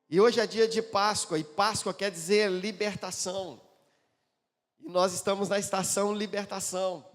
E hoje é dia de Páscoa, e Páscoa quer dizer libertação. E nós estamos na estação libertação.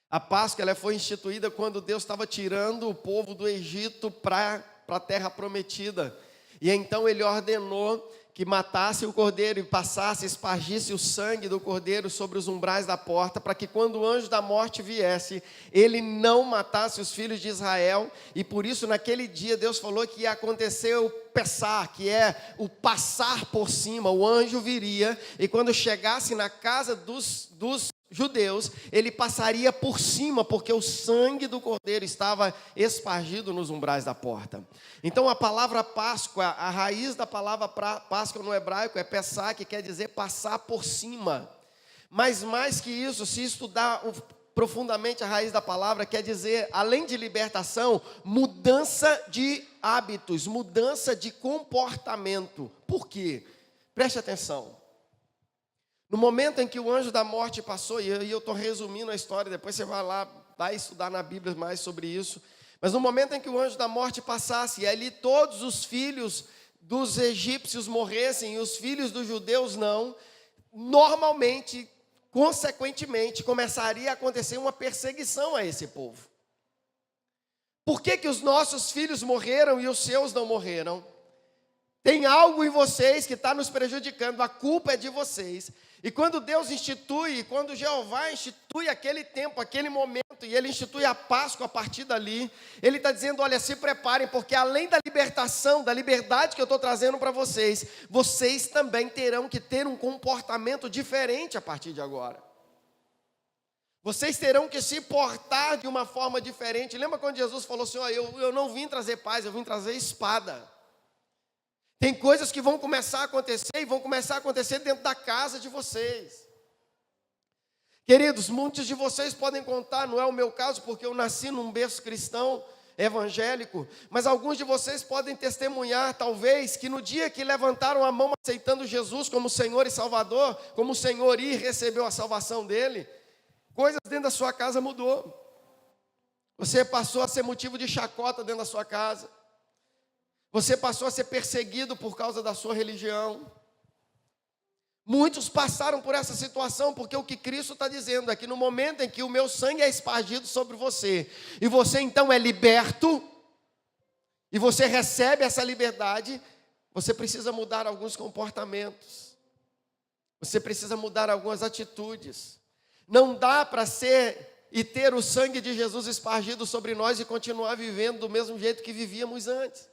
A Páscoa ela foi instituída quando Deus estava tirando o povo do Egito para a terra prometida. E então Ele ordenou que matasse o cordeiro e passasse, espargisse o sangue do cordeiro sobre os umbrais da porta, para que quando o anjo da morte viesse, ele não matasse os filhos de Israel. E por isso naquele dia Deus falou que ia acontecer o Pessah, que é o passar por cima. O anjo viria e quando chegasse na casa dos judeus, ele passaria por cima, porque o sangue do cordeiro estava espargido nos umbrais da porta. Então a palavra Páscoa, a raiz da palavra Páscoa no hebraico é Pessah, que quer dizer passar por cima. Mas mais que isso, se estudar profundamente a raiz da palavra, quer dizer, além de libertação, mudança de hábitos, mudança de comportamento. Por quê? Preste atenção. No momento em que o anjo da morte passou, e eu estou resumindo a história, depois você vai estudar na Bíblia mais sobre isso. Mas no momento em que o anjo da morte passasse, e ali todos os filhos dos egípcios morressem, e os filhos dos judeus não, normalmente, consequentemente, começaria a acontecer uma perseguição a esse povo. Por que os nossos filhos morreram e os seus não morreram? Tem algo em vocês que está nos prejudicando, a culpa é de vocês. E quando Deus institui, quando Jeová institui aquele tempo, aquele momento, e Ele institui a Páscoa a partir dali, Ele está dizendo, olha, se preparem, porque além da libertação, da liberdade que eu estou trazendo para vocês, vocês também terão que ter um comportamento diferente a partir de agora. Vocês terão que se portar de uma forma diferente. Lembra quando Jesus falou assim, eu não vim trazer paz, eu vim trazer espada. Tem coisas que vão começar a acontecer e vão começar a acontecer dentro da casa de vocês. Queridos, muitos de vocês podem contar, não é o meu caso, porque eu nasci num berço cristão, evangélico, mas alguns de vocês podem testemunhar, talvez, que no dia que levantaram a mão aceitando Jesus como Senhor e Salvador, como o Senhor e recebeu a salvação dele, coisas dentro da sua casa mudou. Você passou a ser motivo de chacota dentro da sua casa. Você passou a ser perseguido por causa da sua religião. Muitos passaram por essa situação, porque o que Cristo está dizendo é que no momento em que o meu sangue é espargido sobre você, e você então é liberto, e você recebe essa liberdade, você precisa mudar alguns comportamentos. Você precisa mudar algumas atitudes. Não dá para ser e ter o sangue de Jesus espargido sobre nós e continuar vivendo do mesmo jeito que vivíamos antes.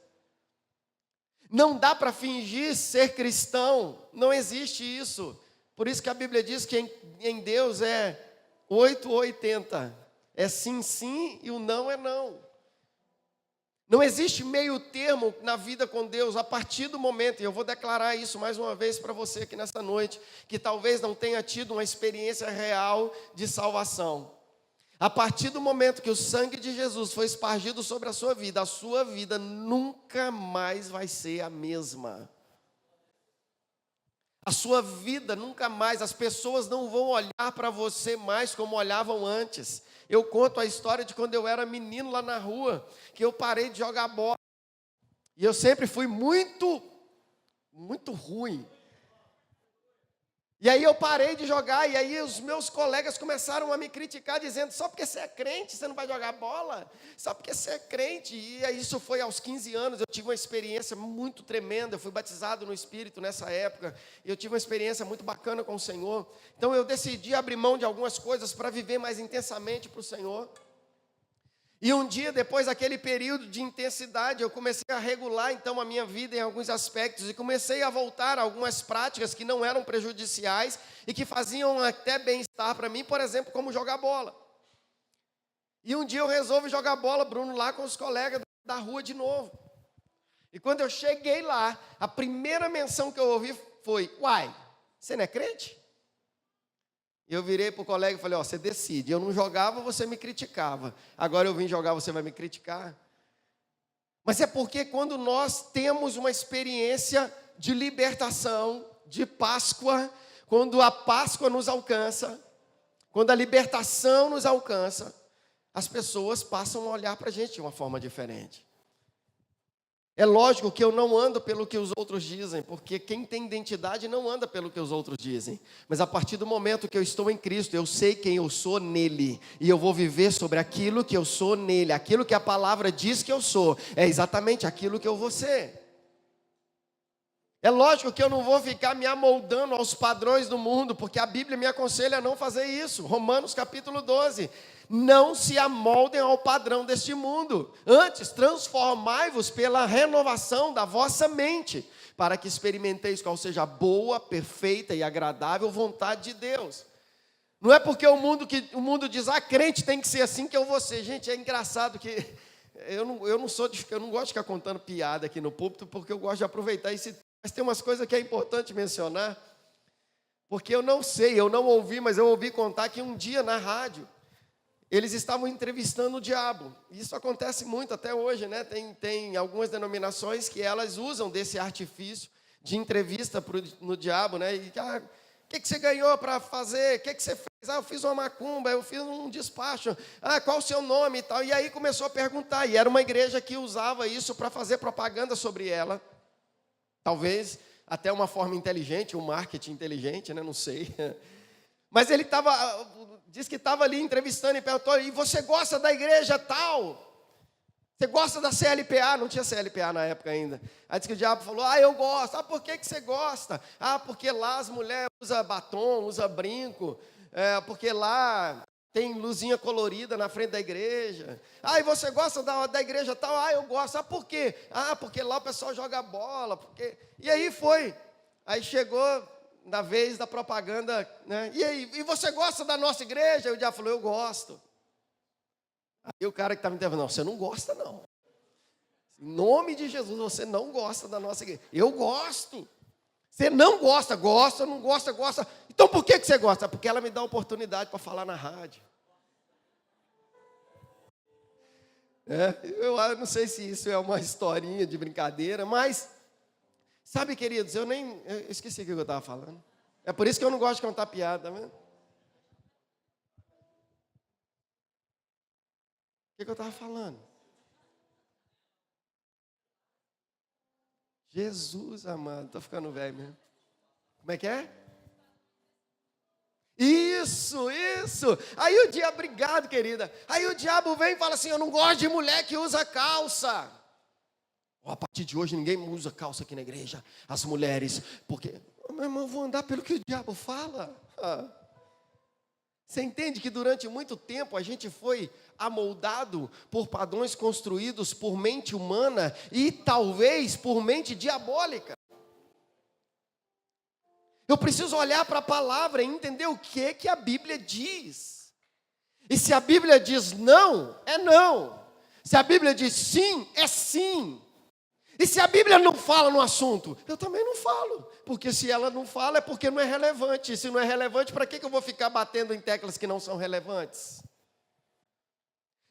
Não dá para fingir ser cristão, não existe isso. Por isso que a Bíblia diz que em Deus é 8 ou 80. É sim, sim e o não é não. Não existe meio termo na vida com Deus a partir do momento, e eu vou declarar isso mais uma vez para você aqui nessa noite, que talvez não tenha tido uma experiência real de salvação. A partir do momento que o sangue de Jesus foi espargido sobre a sua vida nunca mais vai ser a mesma. A sua vida nunca mais, as pessoas não vão olhar para você mais como olhavam antes. Eu conto a história de quando eu era menino lá na rua, que eu parei de jogar bola. E eu sempre fui muito ruim. E aí eu parei de jogar, e aí os meus colegas começaram a me criticar, dizendo, só porque você é crente, você não vai jogar bola? Só porque você é crente. E aí isso foi aos 15 anos, eu tive uma experiência muito tremenda, eu fui batizado no Espírito nessa época, e eu tive uma experiência muito bacana com o Senhor. Então eu decidi abrir mão de algumas coisas para viver mais intensamente para o Senhor. E um dia, depois daquele período de intensidade, eu comecei a regular então a minha vida em alguns aspectos e comecei a voltar a algumas práticas que não eram prejudiciais e que faziam até bem-estar para mim, por exemplo, como jogar bola. E um dia eu resolvi jogar bola, Bruno, lá com os colegas da rua de novo. E quando eu cheguei lá, a primeira menção que eu ouvi foi, uai, você não é crente? E eu virei para o colega e falei, você decide. Eu não jogava, você me criticava. Agora eu vim jogar, você vai me criticar. Mas é porque quando nós temos uma experiência de libertação, de Páscoa, quando a Páscoa nos alcança, quando a libertação nos alcança, as pessoas passam a olhar para a gente de uma forma diferente. É lógico que eu não ando pelo que os outros dizem, porque quem tem identidade não anda pelo que os outros dizem. Mas a partir do momento que eu estou em Cristo, eu sei quem eu sou nele. E eu vou viver sobre aquilo que eu sou nele. Aquilo que a palavra diz que eu sou, é exatamente aquilo que eu vou ser. É lógico que eu não vou ficar me amoldando aos padrões do mundo, porque a Bíblia me aconselha a não fazer isso. Romanos capítulo 12. Não se amoldem ao padrão deste mundo. Antes, transformai-vos pela renovação da vossa mente, para que experimenteis qual seja a boa, perfeita e agradável vontade de Deus. Não é porque o mundo diz, crente tem que ser assim que eu vou ser. Gente, é engraçado que eu não gosto de ficar contando piada aqui no púlpito, porque eu gosto de aproveitar esse tempo. Mas tem umas coisas que é importante mencionar, porque eu não ouvi, mas eu ouvi contar que um dia na rádio, eles estavam entrevistando o diabo. Isso acontece muito até hoje, né? Tem algumas denominações que elas usam desse artifício de entrevista no diabo, né? E, o que você ganhou para fazer? O que você fez? Eu fiz uma macumba, eu fiz um despacho. Qual o seu nome e tal? E aí começou a perguntar. E era uma igreja que usava isso para fazer propaganda sobre ela. Talvez até uma forma inteligente, um marketing inteligente, né? Não sei. Mas ele diz que estava ali entrevistando e perguntou, e você gosta da igreja tal? Você gosta da CLPA? Não tinha CLPA na época ainda. Aí disse que o diabo falou, eu gosto. Por que você gosta? Porque lá as mulheres usam batom, usam brinco, porque lá tem luzinha colorida na frente da igreja. E você gosta da igreja tal? Eu gosto. Por quê? Porque lá o pessoal joga bola. E aí foi. Aí chegou na vez da propaganda, né? E aí, e você gosta da nossa igreja? E o diabo falou, eu gosto. Aí o cara que estava me interrompendo, não, você não gosta não. Em nome de Jesus, você não gosta da nossa igreja. Eu gosto. Você não gosta, não gosta. Então por que você gosta? Porque ela me dá oportunidade para falar na rádio. Eu não sei se isso é uma historinha de brincadeira, mas, sabe, queridos, eu esqueci o que eu estava falando. É por isso que eu não gosto de contar piada, tá vendo? O que eu estava falando? Jesus amado, estou ficando velho mesmo. Como é que é? Isso. Aí o diabo, obrigado, querida. Aí o diabo vem e fala assim, eu não gosto de mulher que usa calça. A partir de hoje ninguém usa calça aqui na igreja. As mulheres, porque, meu irmão, eu vou andar pelo que o diabo fala. Você entende que durante muito tempo a gente foi amoldado por padrões construídos por mente humana e talvez por mente diabólica. Eu preciso olhar para a palavra e entender o que a Bíblia diz. E se a Bíblia diz não, é não. Se a Bíblia diz sim, é sim. E se a Bíblia não fala no assunto, eu também não falo. Porque se ela não fala é porque não é relevante. E se não é relevante, para que eu vou ficar batendo em teclas que não são relevantes?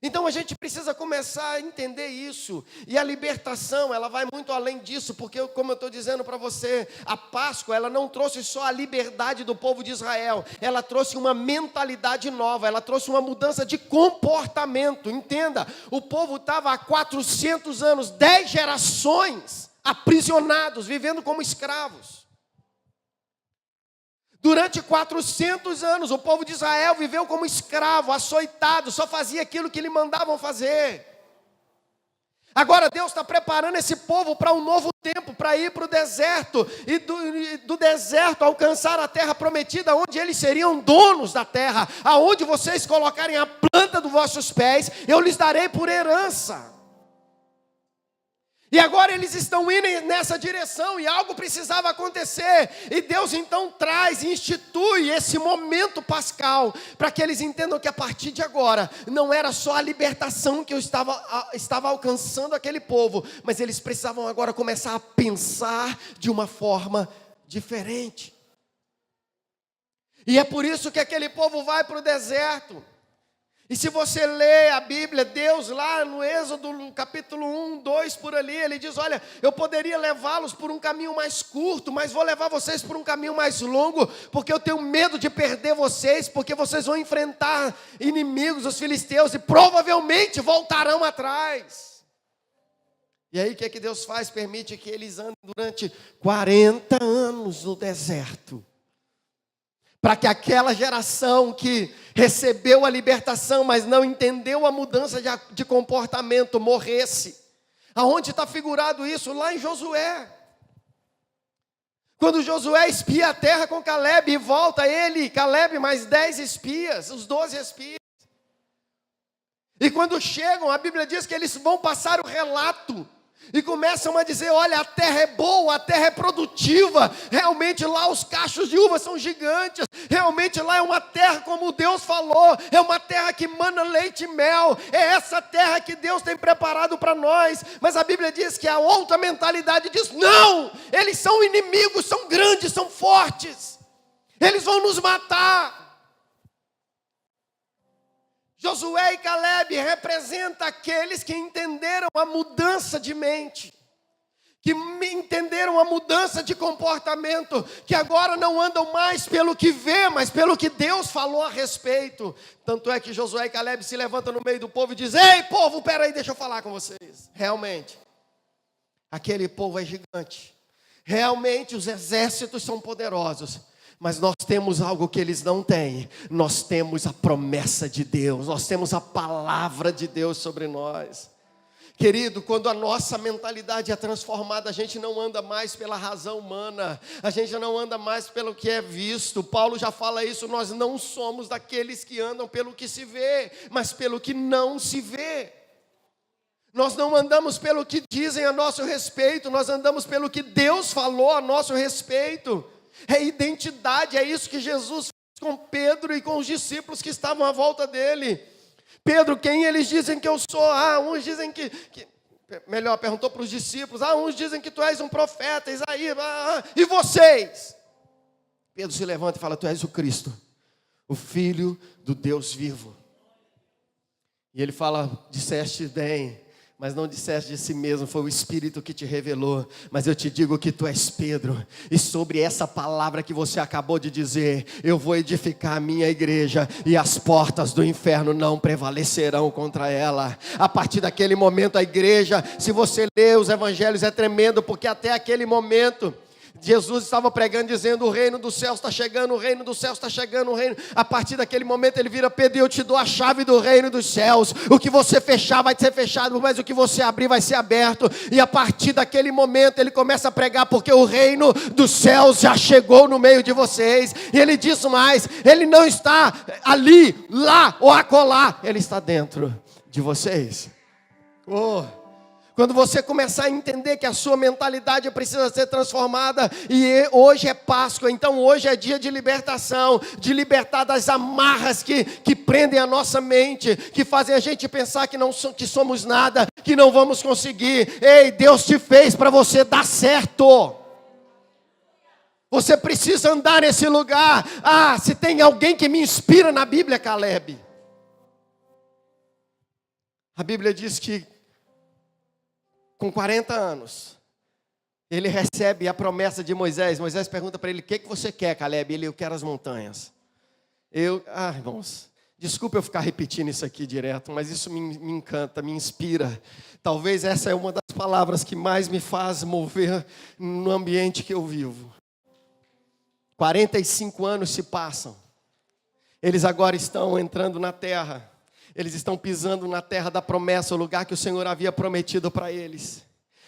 Então a gente precisa começar a entender isso. E a libertação, ela vai muito além disso. Porque, como eu estou dizendo para você, a Páscoa, ela não trouxe só a liberdade do povo de Israel. Ela trouxe uma mentalidade nova. Ela trouxe uma mudança de comportamento. Entenda, o povo estava há 400 anos, 10 gerações, aprisionados, vivendo como escravos. Durante 400 anos, o povo de Israel viveu como escravo, açoitado, só fazia aquilo que lhe mandavam fazer. Agora Deus está preparando esse povo para um novo tempo, para ir para o deserto, e do deserto alcançar a terra prometida, onde eles seriam donos da terra, aonde vocês colocarem a planta dos vossos pés, eu lhes darei por herança. E agora eles estão indo nessa direção e algo precisava acontecer. E Deus então traz e institui esse momento pascal para que eles entendam que a partir de agora não era só a libertação que eu estava alcançando aquele povo, mas eles precisavam agora começar a pensar de uma forma diferente. E é por isso que aquele povo vai para o deserto. E se você lê a Bíblia, Deus lá no Êxodo, no capítulo 1, 2, por ali, Ele diz, olha, eu poderia levá-los por um caminho mais curto, mas vou levar vocês por um caminho mais longo, porque eu tenho medo de perder vocês, porque vocês vão enfrentar inimigos, os filisteus, e provavelmente voltarão atrás. E aí o que é que Deus faz? Permite que eles andem durante 40 anos no deserto. Para que aquela geração que recebeu a libertação, mas não entendeu a mudança de comportamento, morresse. Aonde está figurado isso? Lá em Josué. Quando Josué espia a terra com Caleb e volta ele, Caleb mais 10 espias, os 12 espias. E quando chegam, a Bíblia diz que eles vão passar o relato. E começam a dizer, olha, a terra é boa, a terra é produtiva. Realmente lá os cachos de uva são gigantes. Realmente lá é uma terra como Deus falou. É uma terra que mana leite e mel. É essa terra que Deus tem preparado para nós. Mas a Bíblia diz que a outra mentalidade diz, não, eles são inimigos, são grandes, são fortes. Eles vão nos matar. Josué e Caleb representam aqueles que entenderam a mudança de mente, que entenderam a mudança de comportamento, que agora não andam mais pelo que vê, mas pelo que Deus falou a respeito. Tanto é que Josué e Caleb se levantam no meio do povo e dizem, ei povo, peraí, deixa eu falar com vocês. Realmente, aquele povo é gigante. Realmente os exércitos são poderosos. Mas nós temos algo que eles não têm. Nós temos a promessa de Deus. Nós temos a palavra de Deus sobre nós. Querido, quando a nossa mentalidade é transformada, a gente não anda mais pela razão humana. A gente não anda mais pelo que é visto. Paulo já fala isso. Nós não somos daqueles que andam pelo que se vê, mas pelo que não se vê. Nós não andamos pelo que dizem a nosso respeito. Nós andamos pelo que Deus falou a nosso respeito. É identidade, é isso que Jesus fez com Pedro e com os discípulos que estavam à volta dele. Pedro, quem eles dizem que eu sou? Uns dizem melhor, perguntou para os discípulos, uns dizem que tu és um profeta, Isaías, e vocês? Pedro se levanta e fala, tu és o Cristo, o Filho do Deus vivo. E ele fala, disseste bem, mas não disseste de si mesmo, foi o Espírito que te revelou. Mas eu te digo que tu és Pedro, e sobre essa palavra que você acabou de dizer, eu vou edificar a minha igreja, e as portas do inferno não prevalecerão contra ela. A partir daquele momento a igreja, se você ler os evangelhos, é tremendo, porque até aquele momento Jesus estava pregando, dizendo, o reino dos céus está chegando, o reino dos céus está chegando, o reino. A partir daquele momento ele vira, Pedro, eu te dou a chave do reino dos céus. O que você fechar vai ser fechado, mas o que você abrir vai ser aberto. E a partir daquele momento ele começa a pregar, porque o reino dos céus já chegou no meio de vocês. E ele diz mais, ele não está ali, lá ou acolá, ele está dentro de vocês. Quando você começar a entender que a sua mentalidade precisa ser transformada, e hoje é Páscoa, então hoje é dia de libertação, de libertar das amarras que prendem a nossa mente, que fazem a gente pensar que somos nada, que não vamos conseguir. Ei, Deus te fez para você dar certo. Você precisa andar nesse lugar. Se tem alguém que me inspira na Bíblia, é Caleb. A Bíblia diz que com 40 anos, ele recebe a promessa de Moisés. Moisés pergunta para ele, o que você quer, Caleb? Ele, eu quero as montanhas. Irmãos, desculpa eu ficar repetindo isso aqui direto, mas isso me encanta, me inspira. Talvez essa é uma das palavras que mais me faz mover no ambiente que eu vivo. 45 anos se passam. Eles agora estão entrando na terra. Eles estão pisando na terra da promessa, o lugar que o Senhor havia prometido para eles.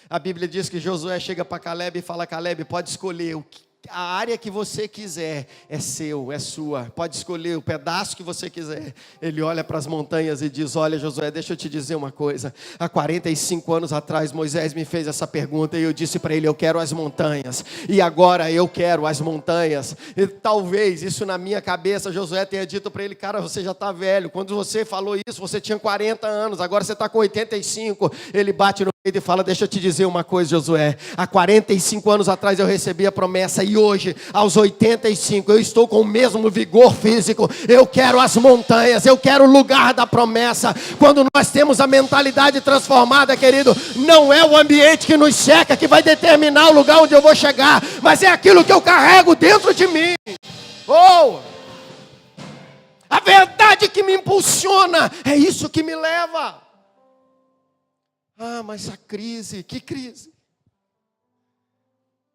A Bíblia diz que Josué chega para Caleb e fala, Caleb, pode escolher a área que você quiser, é seu, é sua. Pode escolher o pedaço que você quiser. Ele olha para as montanhas e diz, olha Josué, deixa eu te dizer uma coisa. Há 45 anos atrás, Moisés me fez essa pergunta e eu disse para ele, eu quero as montanhas. E agora eu quero as montanhas. E talvez isso na minha cabeça, Josué tenha dito para ele, cara, você já está velho. Quando você falou isso, você tinha 40 anos, agora você está com 85. Ele bate no peito e fala, deixa eu te dizer uma coisa, Josué. Há 45 anos atrás eu recebi a promessa e hoje, aos 85, eu estou com o mesmo vigor físico. Eu quero as montanhas, eu quero o lugar da promessa. Quando nós temos a mentalidade transformada, querido, não é o ambiente que nos cerca que vai determinar o lugar onde eu vou chegar, mas é aquilo que eu carrego dentro de mim. A verdade que me impulsiona, é isso que me leva. Mas a crise, que crise?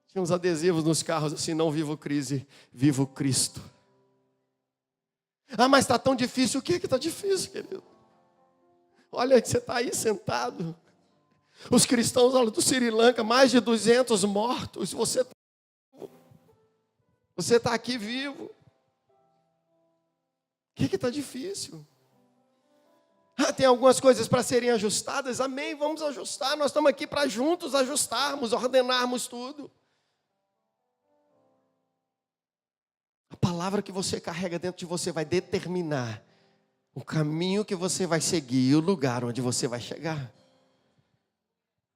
Tinha uns adesivos nos carros assim, não vivo crise, vivo Cristo. Mas está tão difícil. O que está difícil, querido? Olha que você está aí sentado. Os cristãos, olha, do Sri Lanka, mais de 200 mortos. Você está aqui vivo. O que está difícil? Tem algumas coisas para serem ajustadas. Amém, vamos ajustar. Nós estamos aqui para juntos ajustarmos, ordenarmos tudo. A palavra que você carrega dentro de você vai determinar o caminho que você vai seguir e o lugar onde você vai chegar.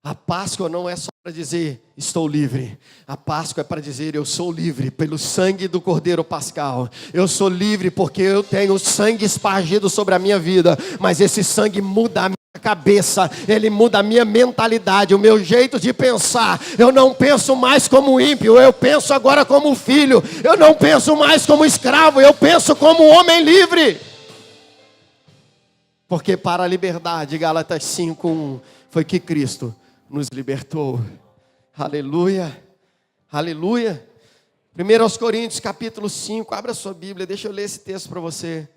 A Páscoa não é só para dizer, estou livre. A Páscoa é para dizer, eu sou livre pelo sangue do Cordeiro Pascal. Eu sou livre porque eu tenho sangue espargido sobre a minha vida. Mas esse sangue muda a minha cabeça, ele muda a minha mentalidade, o meu jeito de pensar. Eu não penso mais como ímpio, eu penso agora como filho. Eu não penso mais como escravo, eu penso como homem livre. Porque para a liberdade, Gálatas 5:1, foi que Cristo nos libertou. Aleluia, aleluia. 1 Coríntios capítulo 5, abra sua Bíblia, deixa eu ler esse texto para você.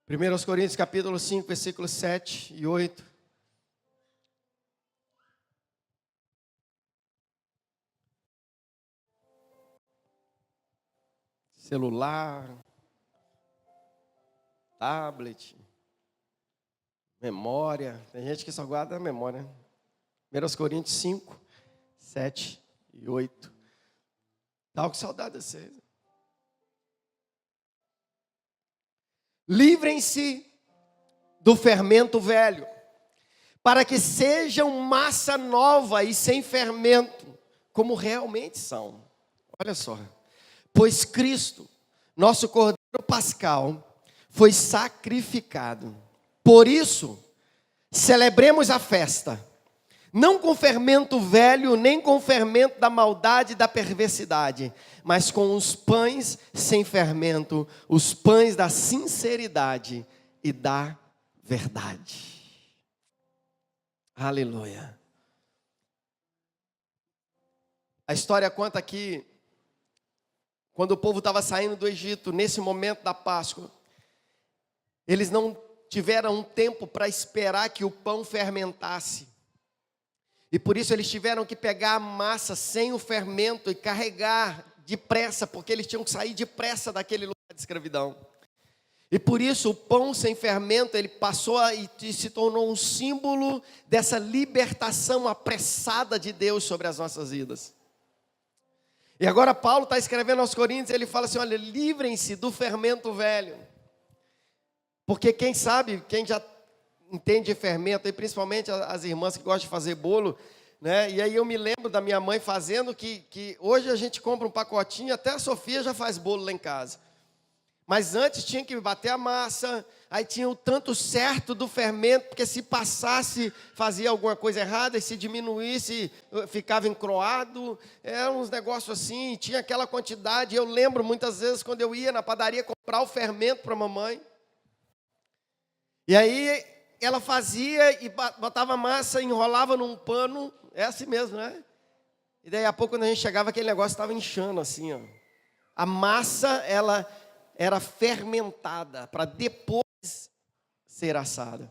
Primeiros Coríntios capítulo 5, versículos 7 e 8. Celular, tablet, memória. Tem gente que só guarda a memória. 1 Coríntios 5, 7 e 8. Dá com saudade de vocês. Livrem-se do fermento velho, para que sejam massa nova e sem fermento, como realmente são. Olha só. Pois Cristo, nosso Cordeiro Pascal, foi sacrificado. Por isso, celebremos a festa, não com fermento velho, nem com fermento da maldade e da perversidade, mas com os pães sem fermento, os pães da sinceridade e da verdade. Aleluia. A história conta que quando o povo estava saindo do Egito, nesse momento da Páscoa, eles não tiveram um tempo para esperar que o pão fermentasse. E por isso eles tiveram que pegar a massa sem o fermento e carregar depressa, porque eles tinham que sair depressa daquele lugar de escravidão. E por isso o pão sem fermento, ele passou e se tornou um símbolo dessa libertação apressada de Deus sobre as nossas vidas. E agora Paulo está escrevendo aos Coríntios, ele fala assim, olha, livrem-se do fermento velho. Porque quem sabe, quem já entende de fermento, e principalmente as irmãs que gostam de fazer bolo, né? E aí eu me lembro da minha mãe fazendo que hoje a gente compra um pacotinho, até a Sofia já faz bolo lá em casa. Mas antes tinha que bater a massa, aí tinha o tanto certo do fermento, porque se passasse, fazia alguma coisa errada, e se diminuísse, ficava encroado, eram uns negócios assim, tinha aquela quantidade. Eu lembro muitas vezes quando eu ia na padaria comprar o fermento para a mamãe, e aí ela fazia e botava a massa, enrolava num pano, é assim mesmo, né? E daí a pouco quando a gente chegava, aquele negócio estava inchando assim, ó. A massa, ela era fermentada para depois ser assada.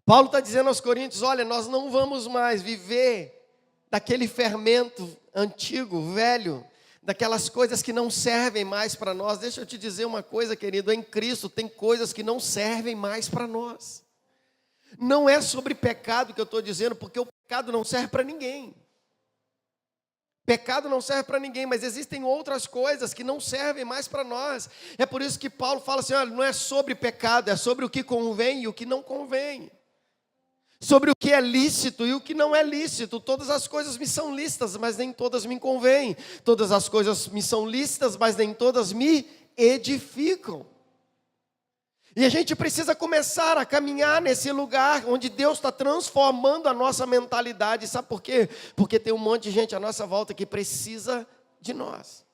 Paulo está dizendo aos Coríntios, olha, nós não vamos mais viver daquele fermento antigo, velho, daquelas coisas que não servem mais para nós. Deixa eu te dizer uma coisa, querido, em Cristo tem coisas que não servem mais para nós. Não é sobre pecado que eu estou dizendo, porque o pecado não serve para ninguém. Pecado não serve para ninguém, mas existem outras coisas que não servem mais para nós. É por isso que Paulo fala assim, olha, não é sobre pecado, é sobre o que convém e o que não convém. Sobre o que é lícito e o que não é lícito. Todas as coisas me são lícitas, mas nem todas me convêm. Todas as coisas me são lícitas, mas nem todas me edificam. E a gente precisa começar a caminhar nesse lugar onde Deus está transformando a nossa mentalidade. Sabe por quê? Porque tem um monte de gente à nossa volta que precisa de nós.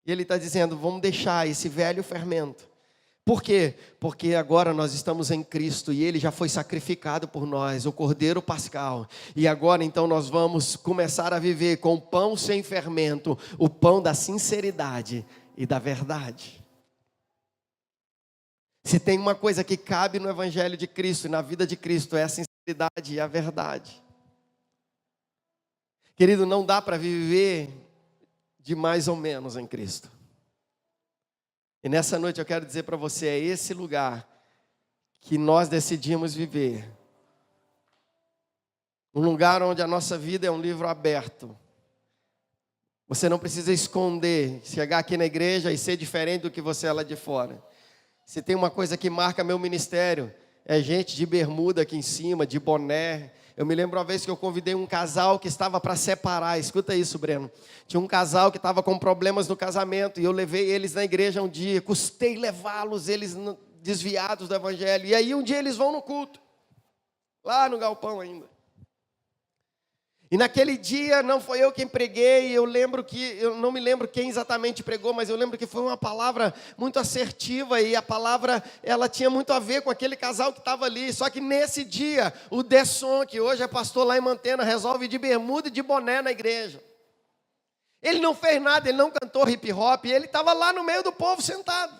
E Ele está dizendo, vamos deixar esse velho fermento. Por quê? Porque agora nós estamos em Cristo e Ele já foi sacrificado por nós, o Cordeiro Pascal. E agora então nós vamos começar a viver com o pão sem fermento, o pão da sinceridade e da verdade. Se tem uma coisa que cabe no Evangelho de Cristo e na vida de Cristo, é a sinceridade e a verdade. Querido, não dá para viver de mais ou menos em Cristo. E nessa noite eu quero dizer para você, é esse lugar que nós decidimos viver. Um lugar onde a nossa vida é um livro aberto. Você não precisa esconder, chegar aqui na igreja e ser diferente do que você é lá de fora. Se tem uma coisa que marca meu ministério, é gente de bermuda aqui em cima, de boné. Eu me lembro uma vez que eu convidei um casal que estava para separar. Escuta isso, Breno. Tinha um casal que estava com problemas no casamento. E eu levei eles na igreja um dia. Custei levá-los, eles desviados do evangelho. E aí um dia eles vão no culto. Lá no galpão ainda. E naquele dia não foi eu quem preguei, eu não me lembro quem exatamente pregou, mas eu lembro que foi uma palavra muito assertiva e a palavra, ela tinha muito a ver com aquele casal que estava ali. Só que nesse dia, o Desson, que hoje é pastor lá em Mantena, resolve ir de bermuda e de boné na igreja. Ele não fez nada, ele não cantou hip hop, ele estava lá no meio do povo sentado.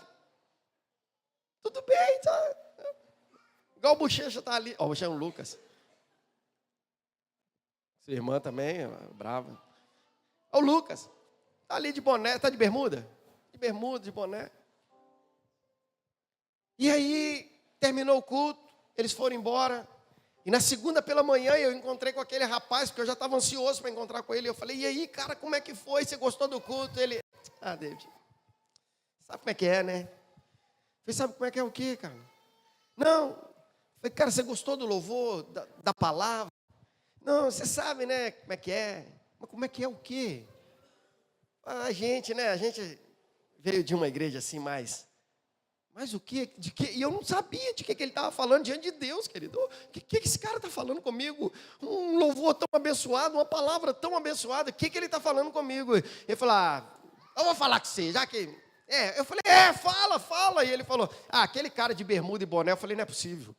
Tudo bem, tá? Igual o Bochecha está ali. Ó, o Bochecha é um Lucas. Sua irmã também, brava. Ô Lucas, tá ali de boné, tá de bermuda? De bermuda, de boné. E aí, terminou o culto, eles foram embora. E na segunda pela manhã eu encontrei com aquele rapaz, porque eu já estava ansioso para encontrar com ele. Eu falei, e aí, cara, como é que foi? Você gostou do culto? Ele, David, sabe como é que é, né? Eu falei, sabe como é que é o quê, cara? Não. Eu falei, cara, você gostou do louvor, da palavra? Não, você sabe, né, como é que é. Mas como é que é o quê? A gente veio de uma igreja assim mais o quê? De quê? E eu não sabia de que ele estava falando diante de Deus, querido. O que esse cara está falando comigo? Um louvor tão abençoado, uma palavra tão abençoada. O que ele está falando comigo? Ele falou, eu vou falar com você, já que... Eu falei, fala. E ele falou, aquele cara de bermuda e boné. Eu falei, não é possível.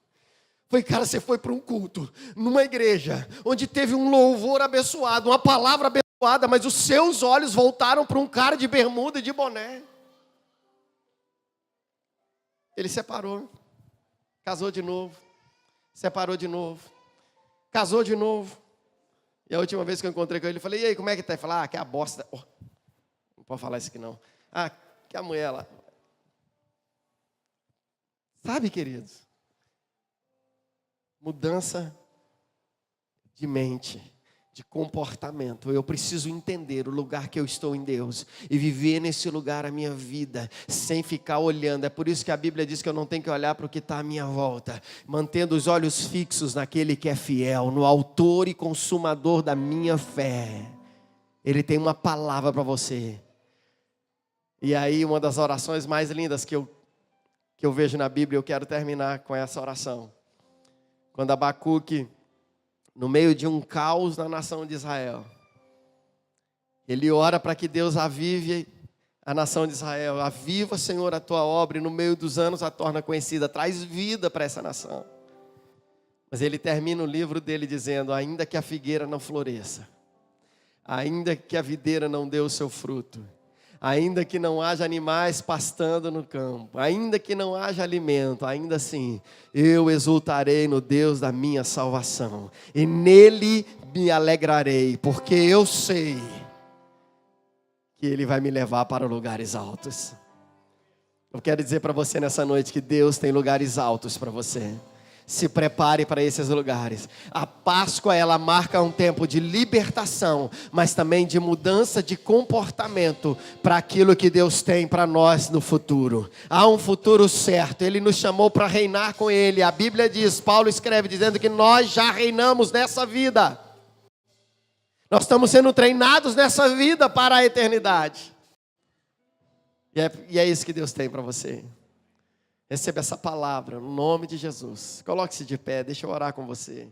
Falei, cara, você foi para um culto, numa igreja, onde teve um louvor abençoado, uma palavra abençoada, mas os seus olhos voltaram para um cara de bermuda e de boné. Ele separou, casou de novo, separou de novo, casou de novo. E a última vez que eu encontrei com ele, eu falei, e aí, como é que tá? Ele falou, que é a bosta. Oh, não pode falar isso aqui não. Que a mulher lá. Sabe, queridos? Mudança de mente, de comportamento. Eu preciso entender o lugar que eu estou em Deus e viver nesse lugar a minha vida, sem ficar olhando. É por isso que a Bíblia diz que eu não tenho que olhar para o que está à minha volta, mantendo os olhos fixos naquele que é fiel, no autor e consumador da minha fé. Ele tem uma palavra para você. E aí, uma das orações mais lindas que eu vejo na Bíblia, eu quero terminar com essa oração. Quando Abacuque, no meio de um caos na nação de Israel, ele ora para que Deus avive a nação de Israel. Aviva, Senhor, a tua obra e no meio dos anos a torna conhecida. Traz vida para essa nação. Mas ele termina o livro dele dizendo, ainda que a figueira não floresça, ainda que a videira não dê o seu fruto, ainda que não haja animais pastando no campo, ainda que não haja alimento, ainda assim, eu exultarei no Deus da minha salvação, e nele me alegrarei, porque eu sei que Ele vai me levar para lugares altos. Eu quero dizer para você nessa noite que Deus tem lugares altos para você. Se prepare para esses lugares. A Páscoa, ela marca um tempo de libertação, mas também de mudança de comportamento para aquilo que Deus tem para nós no futuro. Há um futuro certo. Ele nos chamou para reinar com Ele. A Bíblia diz, Paulo escreve dizendo que nós já reinamos nessa vida. Nós estamos sendo treinados nessa vida para a eternidade. E é isso que Deus tem para você. Receba essa palavra, no nome de Jesus. Coloque-se de pé, deixa eu orar com você.